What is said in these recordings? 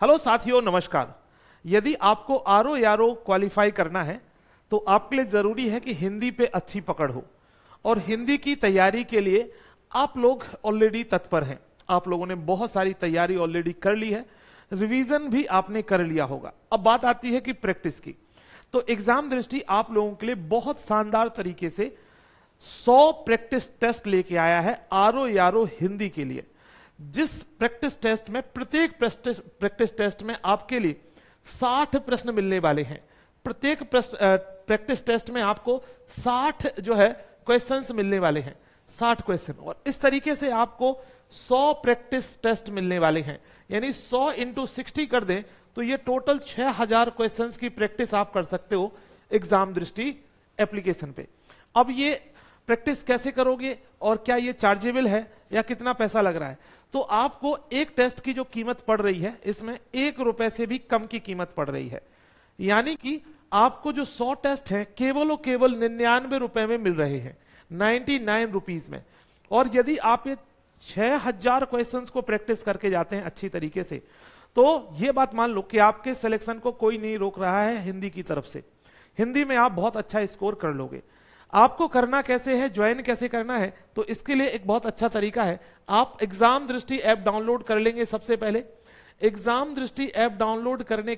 Hello साथियों, नमस्कार। यदि आपको आरओ यारो क्वालिफाई करना है तो आपके लिए जरूरी है कि हिंदी पे अच्छी पकड़ हो, और हिंदी की तैयारी के लिए आप लोग ऑलरेडी तत्पर हैं। आप लोगों ने बहुत सारी तैयारी ऑलरेडी कर ली है, रिवीजन भी आपने कर लिया होगा। अब बात आती है कि प्रैक्टिस की। तो एग्जाम दृष्टि आप लोगों के लिए बहुत शानदार तरीके से 100 प्रैक्टिस टेस्ट लेके आया है आरओ यारो हिंदी के लिए। जिस प्रैक्टिस टेस्ट में प्रत्येक प्रैक्टिस टेस्ट में आपके लिए 60 प्रश्न मिलने वाले हैं। प्रत्येक प्रैक्टिस टेस्ट में आपको 60 जो है क्वेश्चंस मिलने वाले हैं, 60 क्वेश्चन। और इस तरीके से आपको 100 प्रैक्टिस टेस्ट मिलने वाले हैं, यानी 100 इंटू 60 कर दें तो ये टोटल 6000 क्वेश्चंस की प्रैक्टिस आप कर सकते हो एग्जाम दृष्टि एप्लीकेशन पे। अब ये प्रैक्टिस कैसे करोगे और क्या ये चार्जेबल है या कितना पैसा लग रहा है? तो आपको एक टेस्ट की जो कीमत पड़ रही है, इसमें ₹1 से भी कम की कीमत पड़ रही है। यानी कि आपको जो 100 टेस्ट है केवल और केवल ₹99 में मिल रहे हैं, 99 रुपीज में। और यदि आप ये 6000 क्वेश्चंस को प्रैक्टिस करके जाते हैं अच्छी तरीके से, तो ये बात मान लो कि आपके सिलेक्शन को कोई नहीं रोक रहा है हिंदी की तरफ से। हिंदी में आप बहुत अच्छा स्कोर कर लोगे। आपको करना कैसे है, ज्वाइन कैसे करना है? तो इसके लिए एक बहुत अच्छा तरीका है, आप एग्जाम दृष्टि ऐप डाउनलोड कर लेंगे। सबसे पहले एग्जाम दृष्टि ऐप डाउनलोड करने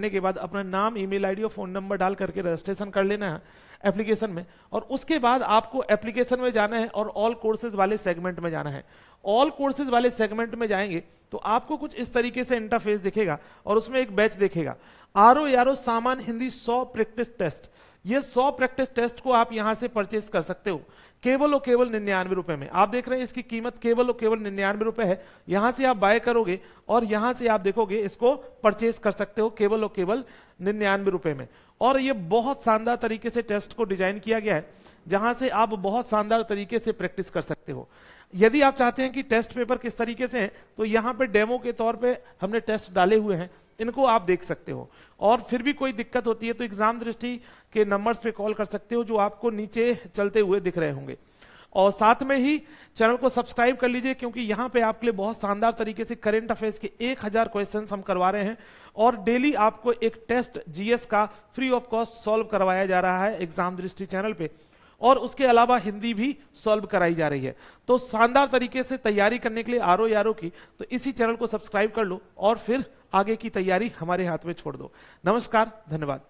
के बाद अपना नाम, ईमेल आईडी और फोन नंबर डाल करके रजिस्ट्रेशन कर लेना है एप्लीकेशन में। और उसके बाद आपको एप्लीकेशन में जाना है और ऑल कोर्सेज वाले सेगमेंट में जाना है। ऑल कोर्सेज वाले सेगमेंट में जाएंगे तो आपको कुछ इस तरीके से इंटरफेस दिखेगा और उसमें एक बैच दिखेगा, आरओ यारो सामान्य हिंदी 100 प्रैक्टिस टेस्ट। ये 100 प्रैक्टिस टेस्ट को आप यहां से परचेज कर सकते हो केवल और केवल ₹99 में। आप देख रहे हैं इसकी कीमत केवल और केवल ₹99 है। यहां से आप बाय करोगे और यहां से आप देखोगे इसको परचेज कर सकते हो केवल और केवल ₹99 में। और ये बहुत शानदार तरीके से टेस्ट को डिजाइन किया गया है, जहां से आप बहुत शानदार तरीके से प्रैक्टिस कर सकते हो। यदि आप चाहते हैं कि टेस्ट पेपर किस तरीके से है, तो यहां पे डेमो के तौर पे हमने टेस्ट डाले हुए हैं, इनको आप देख सकते हो। और फिर भी कोई दिक्कत होती है तो एग्जाम दृष्टि के नंबर्स पे कॉल कर सकते हो, जो आपको नीचे चलते हुए दिख रहे होंगे। और साथ में ही चैनल को सब्सक्राइब कर लीजिए, क्योंकि यहां पे आपके लिए बहुत शानदार तरीके से करंट अफेयर्स के 1000 क्वेश्चंस हम करवा रहे हैं। और डेली आपको एक टेस्ट जीएस का फ्री ऑफ कॉस्ट सॉल्व करवाया जा रहा है एग्जाम दृष्टि चैनल पे, और उसके अलावा हिंदी भी सॉल्व कराई जा रही है। तो शानदार तरीके से तैयारी करने के लिए आरओ यारो की, तो इसी चैनल को सब्सक्राइब कर लो और फिर आगे की तैयारी हमारे हाथ में छोड़ दो। नमस्कार, धन्यवाद।